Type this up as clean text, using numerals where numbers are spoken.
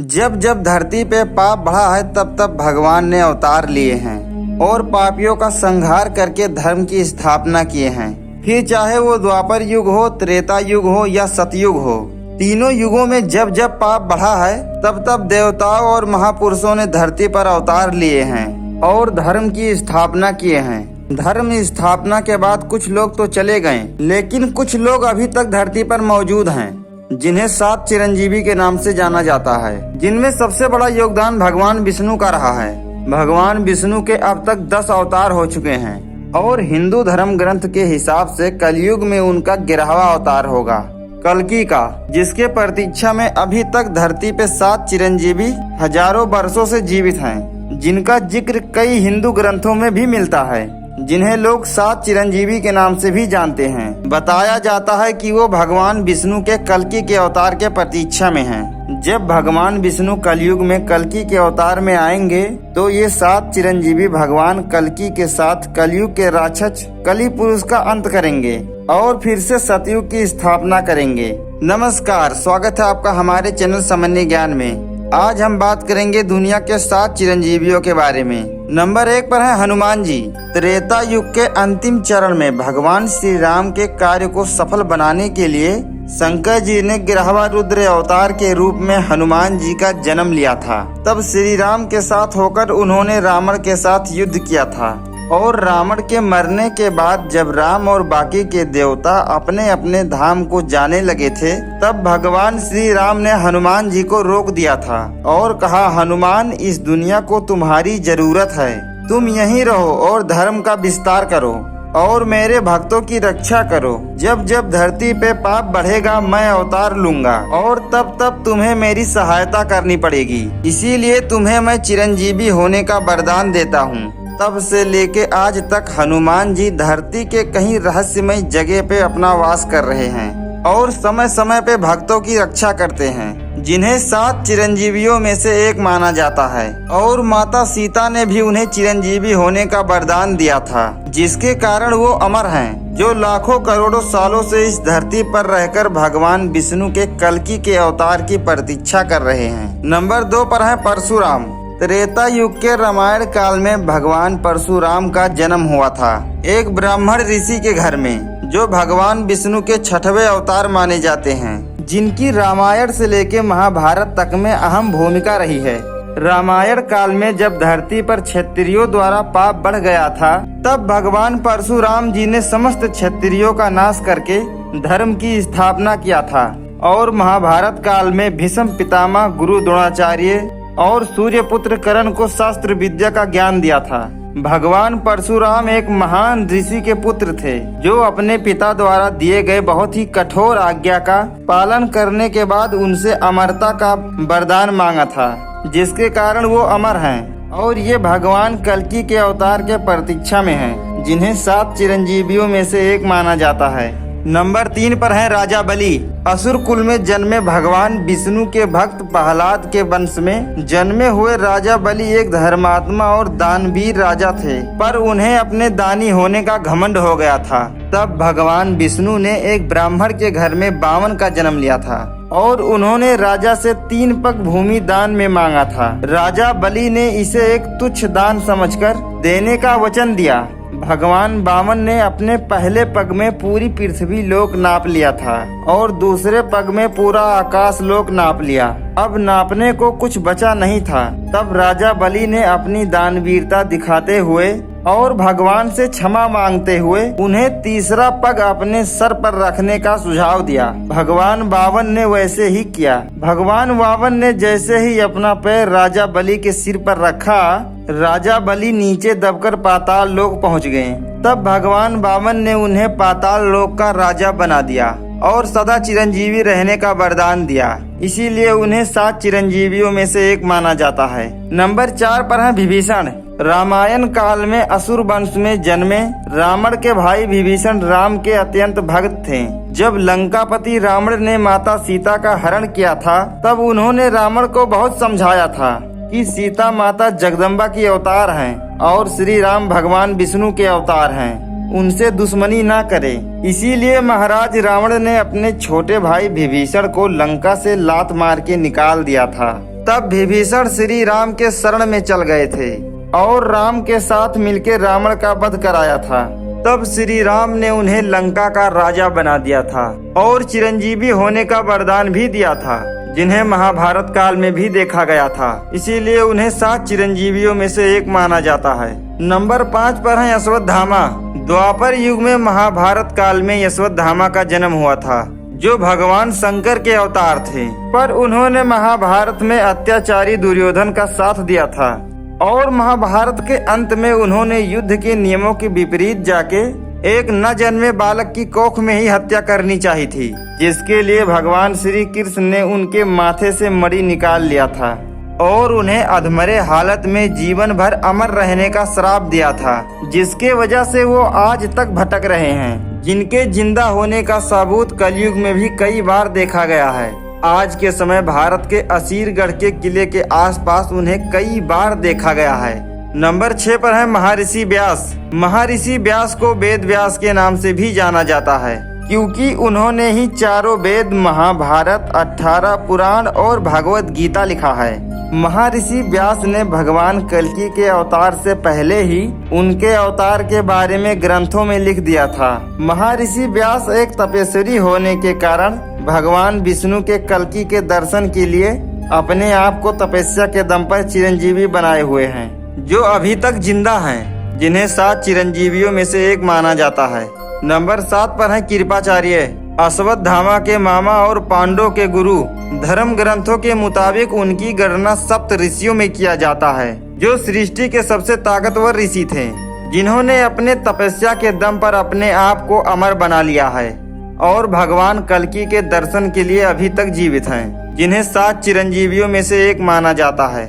जब जब धरती पे पाप बढ़ा है तब तब भगवान ने अवतार लिए हैं और पापियों का संहार करके धर्म की स्थापना किए हैं। फिर चाहे वो द्वापर युग हो, त्रेता युग हो या सतयुग हो, तीनों युगों में जब जब पाप बढ़ा है तब तब देवताओं और महापुरुषों ने धरती पर अवतार लिए हैं और धर्म की स्थापना किए हैं। धर्म स्थापना के बाद कुछ लोग तो चले गए, लेकिन कुछ लोग अभी तक धरती पर मौजूद हैं, जिन्हें 7 चिरंजीवी के नाम से जाना जाता है, जिनमें सबसे बड़ा योगदान भगवान विष्णु का रहा है। भगवान विष्णु के अब तक 10 अवतार हो चुके हैं और हिंदू धर्म ग्रंथ के हिसाब से कलयुग में उनका 11वां अवतार होगा, कल्कि का, जिसके प्रतीक्षा में अभी तक धरती पे 7 चिरंजीवी हजारों वर्षों से जीवित हैं, जिनका जिक्र कई हिंदू ग्रंथों में भी मिलता है, जिन्हें लोग 7 चिरंजीवी के नाम से भी जानते हैं। बताया जाता है कि वो भगवान विष्णु के कल्कि के अवतार के प्रतीक्षा में हैं। जब भगवान विष्णु कलयुग में कल्कि के अवतार में आएंगे तो ये 7 चिरंजीवी भगवान कल्कि के साथ कलयुग के राक्षस कलि पुरुष का अंत करेंगे और फिर से सतयुग की स्थापना करेंगे। नमस्कार, स्वागत है आपका हमारे चैनल सामान्य ज्ञान में। आज हम बात करेंगे दुनिया के 7 चिरंजीवियों के बारे में। नंबर 1 पर है हनुमान जी। त्रेता युग के अंतिम चरण में भगवान श्री राम के कार्य को सफल बनाने के लिए शंकर जी ने 11वां रुद्र अवतार के रूप में हनुमान जी का जन्म लिया था। तब श्री राम के साथ होकर उन्होंने रावण के साथ युद्ध किया था और रावण के मरने के बाद जब राम और बाकी के देवता अपने अपने धाम को जाने लगे थे, तब भगवान श्री राम ने हनुमान जी को रोक दिया था और कहा, हनुमान, इस दुनिया को तुम्हारी जरूरत है, तुम यहीं रहो और धर्म का विस्तार करो और मेरे भक्तों की रक्षा करो। जब जब धरती पे पाप बढ़ेगा मैं अवतार लूंगा और तब तब तुम्हें मेरी सहायता करनी पड़ेगी, इसीलिए तुम्हें मैं चिरंजीवी होने का वरदान देता हूँ। तब से लेके आज तक हनुमान जी धरती के कहीं रहस्यमय जगह पे अपना वास कर रहे हैं और समय समय पे भक्तों की रक्षा करते हैं, जिन्हें 7 चिरंजीवियों में से एक माना जाता है। और माता सीता ने भी उन्हें चिरंजीवी होने का वरदान दिया था, जिसके कारण वो अमर हैं, जो लाखों करोड़ों सालों से इस धरती पर रहकर भगवान विष्णु के कल्कि के अवतार की प्रतीक्षा कर रहे हैं। नंबर 2 पर है परशुराम। त्रेता युग के रामायण काल में भगवान परशुराम का जन्म हुआ था, एक ब्राह्मण ऋषि के घर में, जो भगवान विष्णु के 6वें अवतार माने जाते हैं, जिनकी रामायण से लेकर महाभारत तक में अहम भूमिका रही है। रामायण काल में जब धरती पर क्षत्रियों द्वारा पाप बढ़ गया था, तब भगवान परशुराम जी ने समस्त क्षत्रियों का नाश करके धर्म की स्थापना किया था और महाभारत काल में भीष्म पितामह गुरु द्रोणाचार्य और सूर्यपुत्र कर्ण को शास्त्र विद्या का ज्ञान दिया था। भगवान परशुराम एक महान ऋषि के पुत्र थे, जो अपने पिता द्वारा दिए गए बहुत ही कठोर आज्ञा का पालन करने के बाद उनसे अमरता का वरदान मांगा था, जिसके कारण वो अमर हैं और ये भगवान कल्कि के अवतार के प्रतीक्षा में हैं, जिन्हें 7 चिरंजीवियों में से एक माना जाता है। नंबर 3 पर है राजा बलि। असुर कुल में जन्मे भगवान विष्णु के भक्त प्रहलाद के वंश में जन्मे हुए राजा बलि एक धर्मात्मा और दानवीर राजा थे, पर उन्हें अपने दानी होने का घमंड हो गया था। तब भगवान विष्णु ने एक ब्राह्मण के घर में बावन का जन्म लिया था और उन्होंने राजा से 3 पग भूमि दान में मांगा था। राजा बलि ने इसे एक तुच्छ दान समझकर देने का वचन दिया। भगवान वामन ने अपने पहले पग में पूरी पृथ्वी लोक नाप लिया था और दूसरे पग में पूरा आकाश लोक नाप लिया। अब नापने को कुछ बचा नहीं था। तब राजा बलि ने अपनी दानवीरता दिखाते हुए और भगवान से क्षमा मांगते हुए उन्हें तीसरा पग अपने सर पर रखने का सुझाव दिया। भगवान वामन ने वैसे ही किया। भगवान वामन ने जैसे ही अपना पैर राजा बलि के सिर पर रखा, राजा बलि नीचे दबकर पाताल लोक पहुंच गए। तब भगवान वामन ने उन्हें पाताल लोक का राजा बना दिया और सदा चिरंजीवी रहने का वरदान दिया, इसीलिए उन्हें 7 चिरंजीवियों में से एक माना जाता है। नंबर 4 पर है विभीषण। रामायण काल में असुर वंश में जन्मे रावण के भाई विभीषण राम के अत्यंत भक्त थे। जब लंकापति रावण ने माता सीता का हरण किया था, तब उन्होंने रावण को बहुत समझाया था कि सीता माता जगदम्बा की अवतार हैं और श्री राम भगवान विष्णु के अवतार हैं, उनसे दुश्मनी ना करे। इसीलिए महाराज रावण ने अपने छोटे भाई विभीषण को लंका से लात मार के निकाल दिया था। तब विभीषण श्री राम के शरण में चल गए थे और राम के साथ मिलकर रावण का वध कराया था। तब श्री राम ने उन्हें लंका का राजा बना दिया था और चिरंजीवी होने का वरदान भी दिया था, जिन्हें महाभारत काल में भी देखा गया था। इसीलिए उन्हें 7 चिरंजीवियों में से एक माना जाता है। नंबर 5 पर है अश्वत्थामा। द्वापर युग में महाभारत काल में अश्वत्थामा का जन्म हुआ था, जो भगवान शंकर के अवतार थे, पर उन्होंने महाभारत में अत्याचारी दुर्योधन का साथ दिया था और महाभारत के अंत में उन्होंने युद्ध के नियमों के विपरीत जाके एक न जन्मे बालक की कोख में ही हत्या करनी चाहिए थी, जिसके लिए भगवान श्री कृष्ण ने उनके माथे से मणि निकाल लिया था और उन्हें अधमरे हालत में जीवन भर अमर रहने का श्राप दिया था, जिसके वजह से वो आज तक भटक रहे हैं, जिनके जिंदा होने का सबूत कलयुग में भी कई बार देखा गया है। आज के समय भारत के असीरगढ़ के किले के आसपास उन्हें कई बार देखा गया है। नंबर 6 पर है महर्षि व्यास। महर्षि व्यास को वेद व्यास के नाम से भी जाना जाता है, क्योंकि उन्होंने ही चारों वेद, महाभारत, 18 पुराण और भगवत गीता लिखा है। महर्षि व्यास ने भगवान कल्कि के अवतार से पहले ही उनके अवतार के बारे में ग्रंथों में लिख दिया था। महर्षि व्यास एक तपस्वी होने के कारण भगवान विष्णु के कल्कि के दर्शन के लिए अपने आप को तपस्या के दम पर चिरंजीवी बनाए हुए हैं, जो अभी तक जिंदा हैं, जिन्हें 7 चिरंजीवियों में से एक माना जाता है। नंबर 7 पर है कृपाचार्य। अश्वत्थामा के मामा और पांडवों के गुरु। धर्म ग्रंथों के मुताबिक उनकी गणना 7 ऋषियों में किया जाता है, जो सृष्टि के सबसे ताकतवर ऋषि थे, जिन्होंने अपने तपस्या के दम पर अपने आप को अमर बना लिया है और भगवान कल्कि के दर्शन के लिए अभी तक जीवित हैं, जिन्हें 7 चिरंजीवियों में से एक माना जाता है।